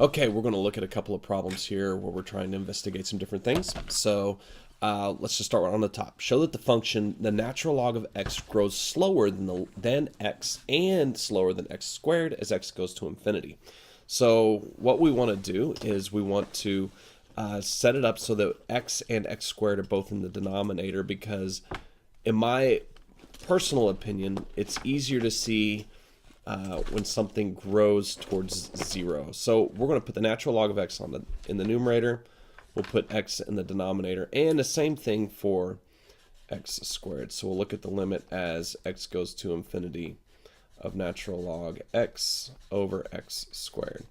Okay, we're going to look at a couple of problems here where we're trying to investigate some different things. So let's just start on the top. Show that the function, the natural log of x, grows slower than x and slower than x squared as x goes to infinity. So what we want to do is we want to set it up so that x and x squared are both in the denominator, because in my personal opinion, it's easier to see when something grows towards 0. So we're going to put the natural log of x in the numerator. We'll put x in the denominator, and the same thing for x squared. So we'll look at the limit as x goes to infinity of natural log x over x squared.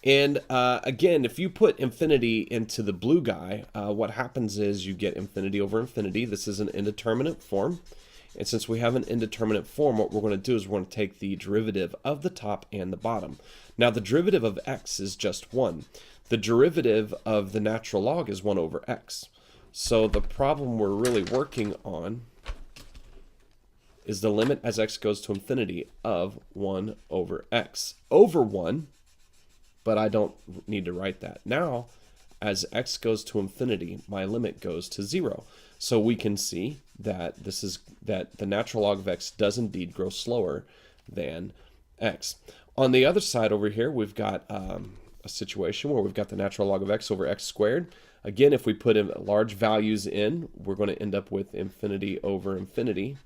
And again, if you put infinity into the blue guy, what happens is you get infinity over infinity. This is an indeterminate form. And since we have an indeterminate form, what we're going to do is we're going to take the derivative of the top and the bottom. Now, the derivative of x is just 1. The derivative of the natural log is 1 over x. So the problem we're really working on is the limit as x goes to infinity of 1 over x over 1, but I don't need to write that. Now, as x goes to infinity, my limit goes to 0. So we can see that that the natural log of x does indeed grow slower than x. On the other side over here, we've got a situation where we've got the natural log of x over x squared. Again, if we put in large values in, we're going to end up with infinity over infinity,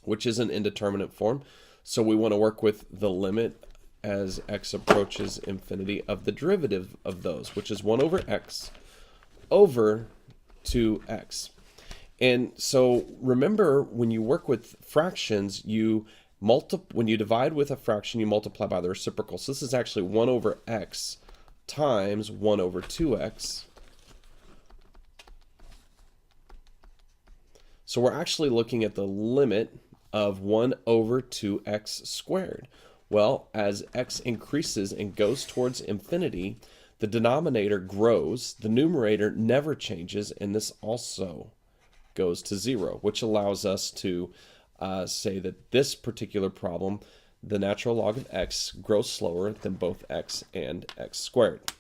which is an indeterminate form. So we want to work with the limit as x approaches infinity of the derivative of those, which is 1 over x over 2x. And so remember, when you work with fractions, when you divide with a fraction, you multiply by the reciprocal. So this is actually 1 over x times 1 over 2x. So we're actually looking at the limit of 1 over 2x squared. Well, as x increases and goes towards infinity, the denominator grows, the numerator never changes, and this also goes to 0, which allows us to say that this particular problem, the natural log of x, grows slower than both x and x squared.